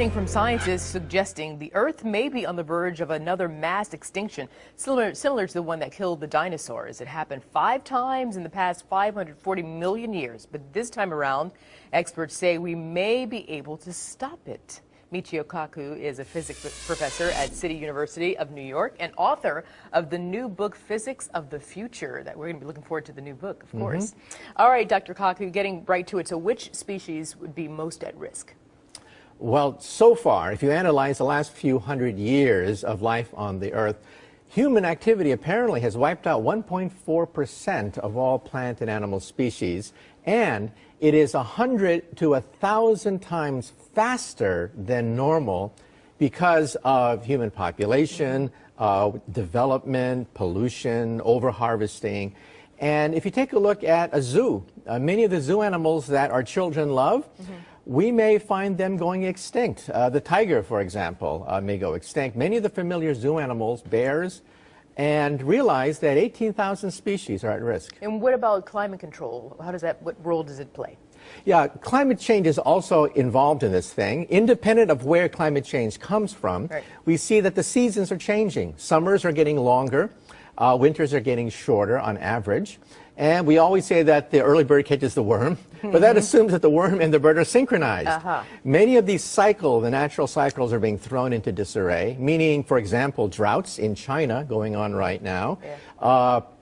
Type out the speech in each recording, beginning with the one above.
warning from scientists suggesting the Earth may be on the verge of another mass extinction, similar to the one that killed the dinosaurs. It happened 5 times in the past 540 million years, but this time around, experts say we may be able to stop it. Michio Kaku is a physics professor at City University of New York and author of the new book, Physics of the Future, that we're going to be looking forward to the new book, of course. All right, Dr. Kaku, getting right to it. So which species would be most at risk? Well, so far, if you analyze the last few hundred years of life on the Earth, human activity apparently has wiped out 1.4% of all plant and animal species, and it is 100 to 1,000 times faster than normal because of human population, development, pollution, overharvesting. And if you take a look at a zoo, many of the zoo animals that our children love, we may find them going extinct. The tiger, for example, may go extinct. Many of the familiar zoo animals, bears, and realize that 18,000 species are at risk. And what about climate control? What role does it play? Yeah, climate change is also involved in this thing. Independent of where climate change comes from, we see that the seasons are changing. Summers are getting longer, winters are getting shorter on average. And we always say that the early bird catches the worm, but that assumes that the worm and the bird are synchronized. Many of these the natural cycles are being thrown into disarray, meaning, for example, droughts in China going on right now,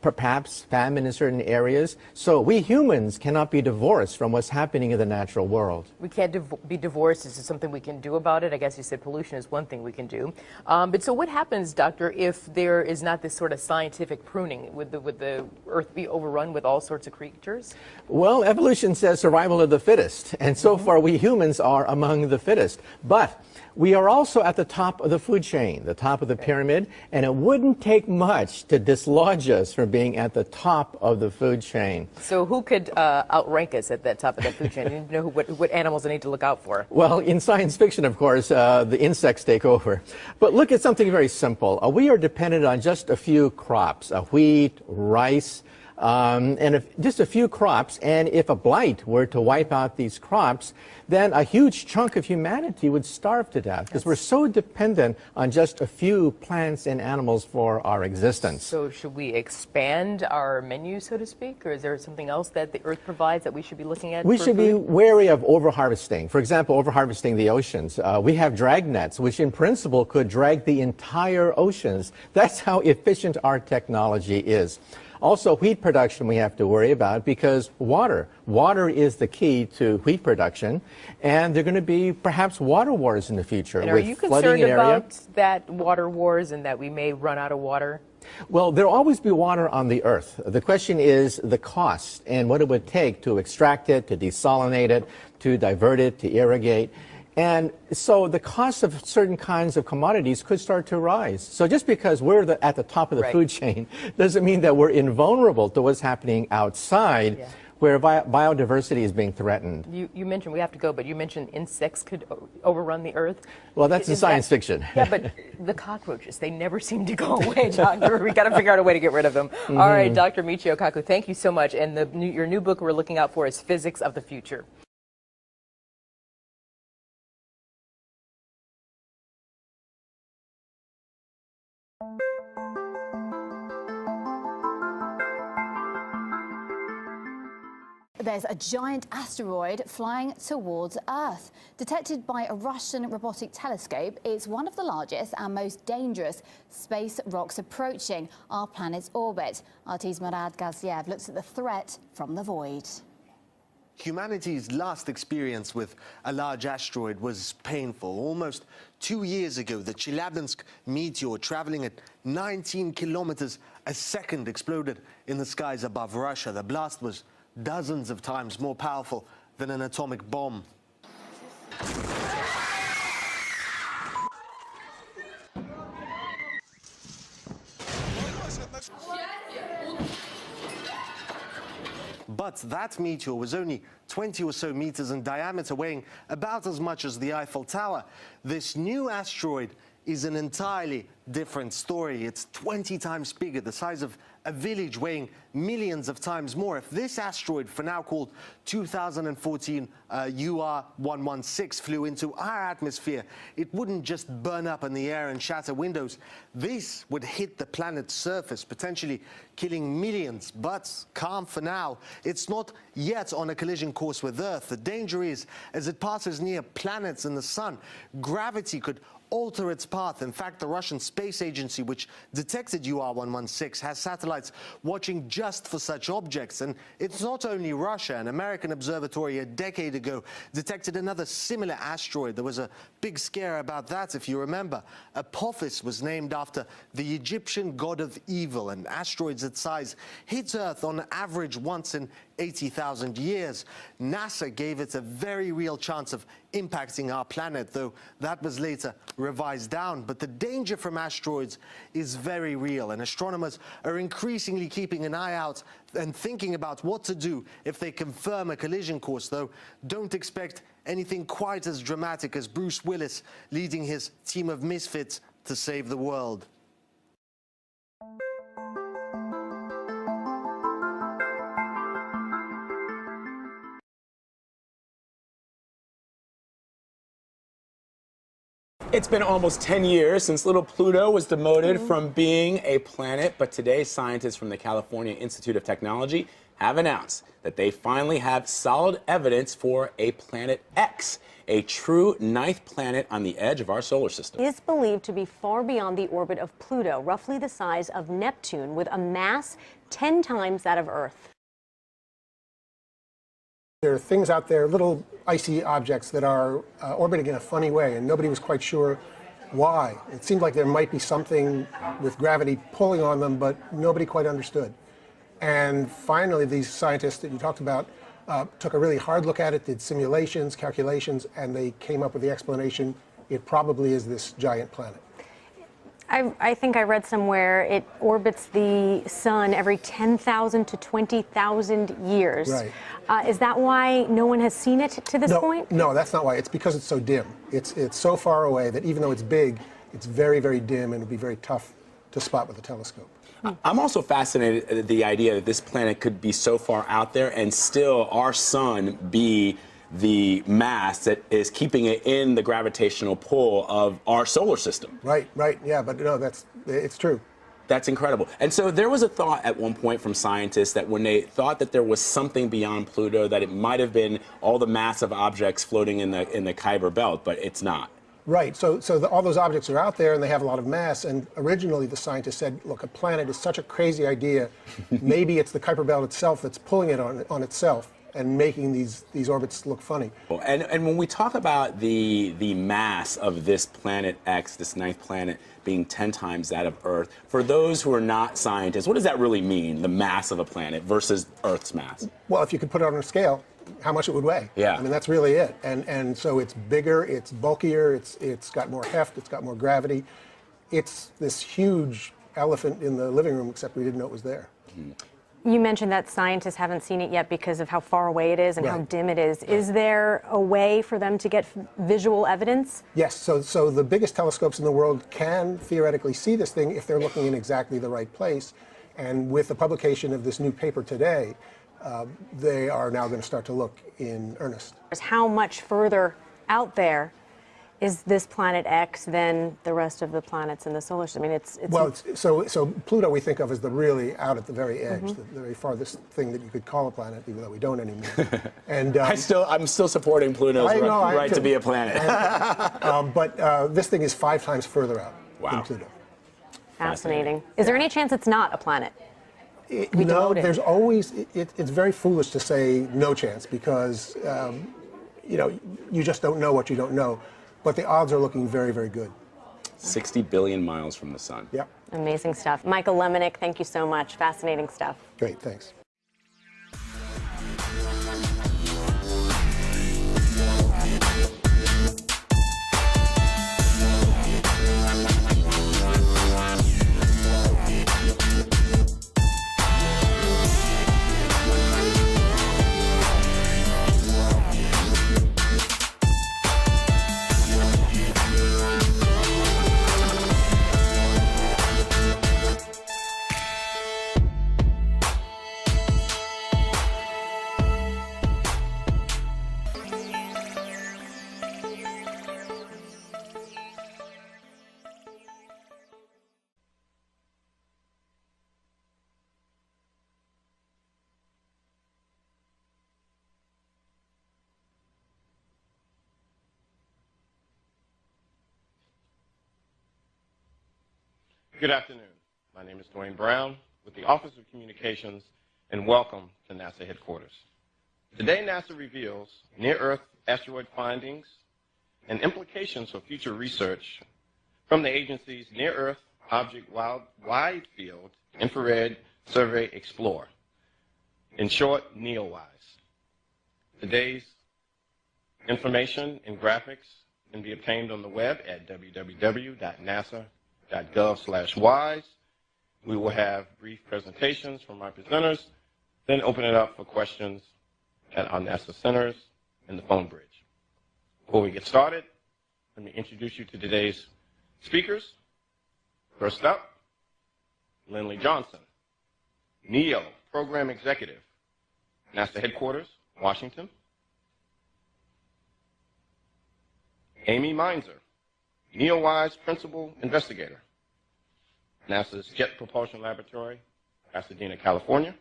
perhaps famine in certain areas. So we humans cannot be divorced from what's happening in the natural world. We can't be divorced. Is there something we can do about it? I guess you said pollution is one thing we can do. But so what happens, doctor, if there is not this sort of scientific pruning? Would the Earth be overrun with all sorts of creatures? Well, evolution says survival of the fittest, and so far we humans are among the fittest. But we are also at the top of the food chain, the top of the pyramid, and it wouldn't take much to dislodge us from being at the top of the food chain. So who could outrank us at that top of the food chain? You need to know what animals I need to look out for. Well, in science fiction, of course, the insects take over. But look at something very simple. We are dependent on just a few crops, wheat, rice, and just a few crops, and if a blight were to wipe out these crops, then a huge chunk of humanity would starve to death because we're so dependent on just a few plants and animals for our existence. So should we expand our menu, so to speak, or is there something else that the Earth provides that we should be looking at? We should be wary of overharvesting. For example, overharvesting the oceans. We have drag nets, which in principle could drag the entire oceans. That's how efficient our technology is. Also, wheat production we have to worry about because water is the key to wheat production, and there are going to be perhaps water wars in the future. And are you concerned about that water wars and that we may run out of water? Well, there will always be water on the Earth. The question is the cost and what it would take to extract it, to desalinate it, to divert it, to irrigate. And so the cost of certain kinds of commodities could start to rise. So just because we're at the top of the food chain doesn't mean that we're invulnerable to what's happening outside where biodiversity is being threatened. You mentioned, we have to go, but you mentioned insects could overrun the Earth. Well, that's in science fiction. Yeah, but the cockroaches, they never seem to go away, doctor. We got to figure out a way to get rid of them. All right, Dr. Michio Kaku, thank you so much. And your new book we're looking out for is Physics of the Future. There's a giant asteroid flying towards Earth. Detected by a Russian robotic telescope, it's one of the largest and most dangerous space rocks approaching our planet's orbit. RT's Murad Gaziev looks at the threat from the void. Humanity's last experience with a large asteroid was painful. Almost 2 years ago, the Chelyabinsk meteor, traveling at 19 kilometers a second, exploded in the skies above Russia. The blast was dozens of times more powerful than an atomic bomb. But that meteor was only 20 or so meters in diameter, weighing about as much as the Eiffel Tower. This new asteroid is an entirely different story. It's 20 times bigger, the size of a village, weighing millions of times more. If this asteroid, for now called 2014 UR116, flew into our atmosphere, it wouldn't just burn up in the air and shatter windows. This would hit the planet's surface, potentially killing millions. But calm for now. It's not yet on a collision course with Earth. The danger is, as it passes near planets and the sun, gravity could alter its path. In fact, the Russian Space Agency, which detected UR116, has satellites watching just for such objects. And it's not only Russia. An American observatory a decade ago detected another similar asteroid. There was a big scare about that, if you remember. Apophis was named after the Egyptian god of evil, and asteroids that size hit Earth on average once in 80,000 years. NASA gave it a very real chance of impacting our planet, though that was later revised down. But the danger from asteroids is very real, and astronomers are increasingly keeping an eye out and thinking about what to do if they confirm a collision course, though don't expect anything quite as dramatic as Bruce Willis leading his team of misfits to save the world. It's been almost 10 years since little Pluto was demoted from being a planet, but today scientists from the California Institute of Technology have announced that they finally have solid evidence for a planet X, a true ninth planet on the edge of our solar system. It is believed to be far beyond the orbit of Pluto, roughly the size of Neptune, with a mass 10 times that of Earth. There are things out there, little icy objects that are orbiting in a funny way, and nobody was quite sure why. It seemed like there might be something with gravity pulling on them, but nobody quite understood. And finally, these scientists that you talked about took a really hard look at it, did simulations, calculations, and they came up with the explanation. It probably is this giant planet. I think I read somewhere it orbits the sun every 10,000 to 20,000 years. Right. Is that why no one has seen it to this point? No, that's not why. It's because it's so dim. It's so far away that even though it's big, it's very, very dim, and it'll be very tough to spot with a telescope. I'm also fascinated at the idea that this planet could be so far out there and still our sun be the mass that is keeping it in the gravitational pull of our solar system. Right, yeah, but no, it's true. That's incredible. And so there was a thought at one point from scientists that when they thought that there was something beyond Pluto, that it might have been all the massive objects floating in the Kuiper Belt, but it's not. Right, so all those objects are out there and they have a lot of mass, and originally the scientists said, look, a planet is such a crazy idea, maybe it's the Kuiper Belt itself that's pulling it on itself and making these orbits look funny. And when we talk about the mass of this planet X, this ninth planet, being 10 times that of Earth, for those who are not scientists, what does that really mean, the mass of a planet versus Earth's mass? Well, if you could put it on a scale, how much it would weigh. Yeah. I mean, that's really it. And so it's bigger, it's bulkier, it's got more heft, it's got more gravity. It's this huge elephant in the living room, except we didn't know it was there. Mm-hmm. You mentioned that scientists haven't seen it yet because of how far away it is and how dim it is. Is there a way for them to get visual evidence? Yes, so the biggest telescopes in the world can theoretically see this thing if they're looking in exactly the right place. And with the publication of this new paper today, they are now going to start to look in earnest. How much further out there is this planet X than the rest of the planets in the solar system? I mean, so Pluto we think of as the really out at the very edge, the very farthest thing that you could call a planet, even though we don't anymore. And I'm still supporting Pluto's right to be a planet. But this thing is 5 times further out than Pluto. Fascinating. Is there any chance it's not a planet? No, there's always. It's very foolish to say no chance because you just don't know what you don't know. But the odds are looking very, very good. 60 billion miles from the sun. Yep. Amazing stuff. Michael Lemonick, thank you so much. Fascinating stuff. Great, thanks. Good afternoon. My name is Dwayne Brown with the Office of Communications, and welcome to NASA headquarters. Today, NASA reveals near-Earth asteroid findings and implications for future research from the agency's Near-Earth Object Wide Field Infrared Survey Explorer, in short, NEOWISE. Today's information and graphics can be obtained on the web at www.nasa.gov/WISE. We will have brief presentations from our presenters, then open it up for questions at our NASA centers and the phone bridge. Before we get started, let me introduce you to today's speakers. First up, Lindley Johnson, NEO Program Executive, NASA Headquarters, Washington. Amy Meinzer, NEOWISE Principal Investigator, NASA's Jet Propulsion Laboratory, Pasadena, California.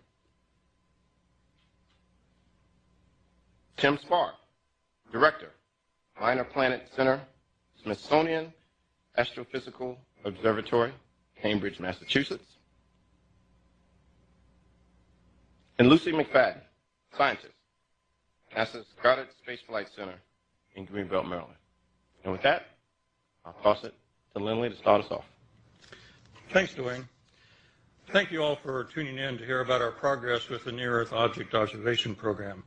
Tim Spar, Director, Minor Planet Center, Smithsonian Astrophysical Observatory, Cambridge, Massachusetts. And Lucy McFadden, Scientist, NASA's Goddard Space Flight Center in Greenbelt, Maryland. And with that, I'll toss it to Lindley to start us off. Thanks, Dwayne. Thank you all for tuning in to hear about our progress with the Near-Earth Object Observation Program.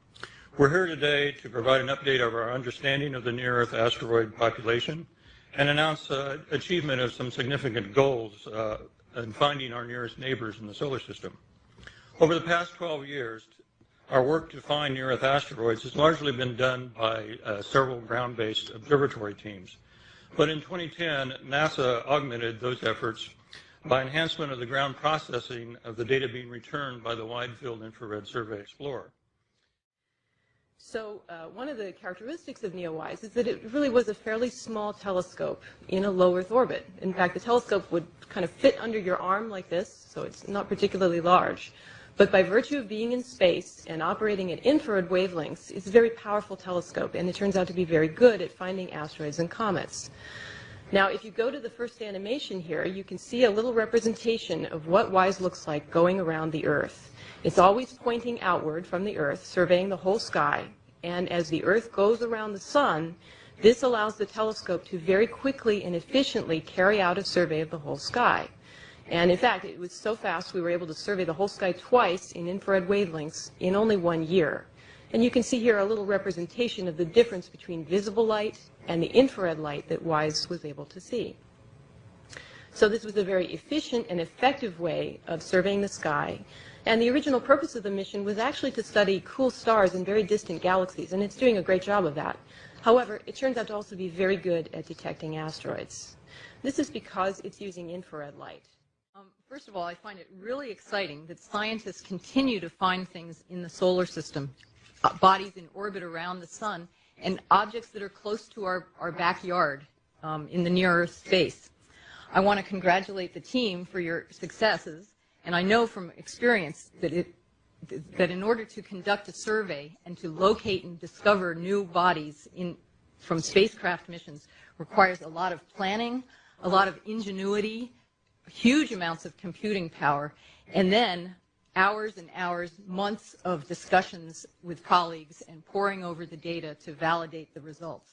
We're here today to provide an update of our understanding of the near-Earth asteroid population and announce achievement of some significant goals in finding our nearest neighbors in the solar system. Over the past 12 years, our work to find near-Earth asteroids has largely been done by several ground-based observatory teams. But in 2010, NASA augmented those efforts by enhancement of the ground processing of the data being returned by the Wide Field Infrared Survey Explorer. So one of the characteristics of NEOWISE is that it really was a fairly small telescope in a low Earth orbit. In fact, the telescope would kind of fit under your arm like this, so it's not particularly large. But by virtue of being in space and operating at infrared wavelengths, it's a very powerful telescope, and it turns out to be very good at finding asteroids and comets. Now, if you go to the first animation here, you can see a little representation of what WISE looks like going around the Earth. It's always pointing outward from the Earth, surveying the whole sky. And as the Earth goes around the sun, this allows the telescope to very quickly and efficiently carry out a survey of the whole sky. And in fact, it was so fast we were able to survey the whole sky twice in infrared wavelengths in only 1 year. And you can see here a little representation of the difference between visible light and the infrared light that WISE was able to see. So this was a very efficient and effective way of surveying the sky. And the original purpose of the mission was actually to study cool stars in very distant galaxies, and it's doing a great job of that. However, it turns out to also be very good at detecting asteroids. This is because it's using infrared light. First of all, I find it really exciting that scientists continue to find things in the solar system, bodies in orbit around the sun, and objects that are close to our backyard in the near-Earth space. I want to congratulate the team for your successes, and I know from experience that in order to conduct a survey and to locate and discover new bodies from spacecraft missions requires a lot of planning, a lot of ingenuity, huge amounts of computing power, and then hours and hours, months of discussions with colleagues and poring over the data to validate the results.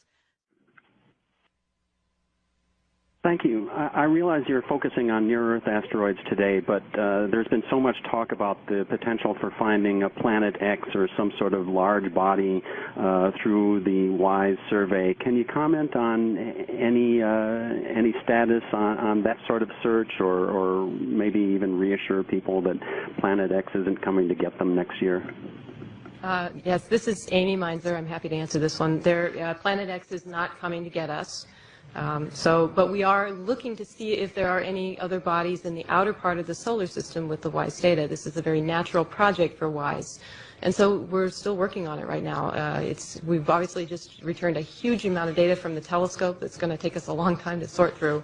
Thank you. I realize you're focusing on near-Earth asteroids today, but there's been so much talk about the potential for finding a Planet X or some sort of large body through the WISE survey. Can you comment on any status on that sort of search, or maybe even reassure people that Planet X isn't coming to get them next year? Yes, this is Amy Meinzer. I'm happy to answer this one. Planet X is not coming to get us. But we are looking to see if there are any other bodies in the outer part of the solar system with the WISE data. This is a very natural project for WISE. And so we're still working on it right now. We've obviously just returned a huge amount of data from the telescope that's going to take us a long time to sort through.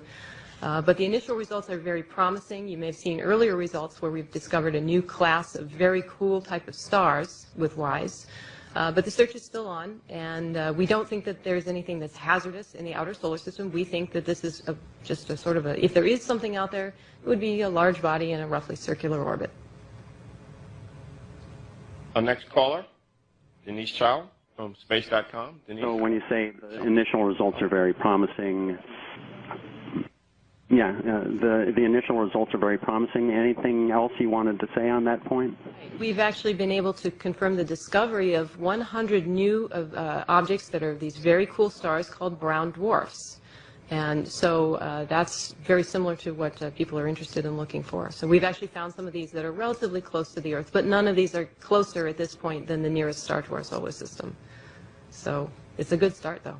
But the initial results are very promising. You may have seen earlier results where we've discovered a new class of very cool type of stars with WISE. But the search is still on, and we don't think that there's anything that's hazardous in the outer solar system. We think that this is just a sort of a, if there is something out there, it would be a large body in a roughly circular orbit. Our next caller, Denise Chow from space.com. Denise. So when you say the initial results are very promising, yeah, the initial results are very promising. Anything else you wanted to say on that point? We've actually been able to confirm the discovery of 100 new objects that are these very cool stars called brown dwarfs. And so that's very similar to what people are interested in looking for. So we've actually found some of these that are relatively close to the Earth, but none of these are closer at this point than the nearest star to our solar system. So it's a good start, though.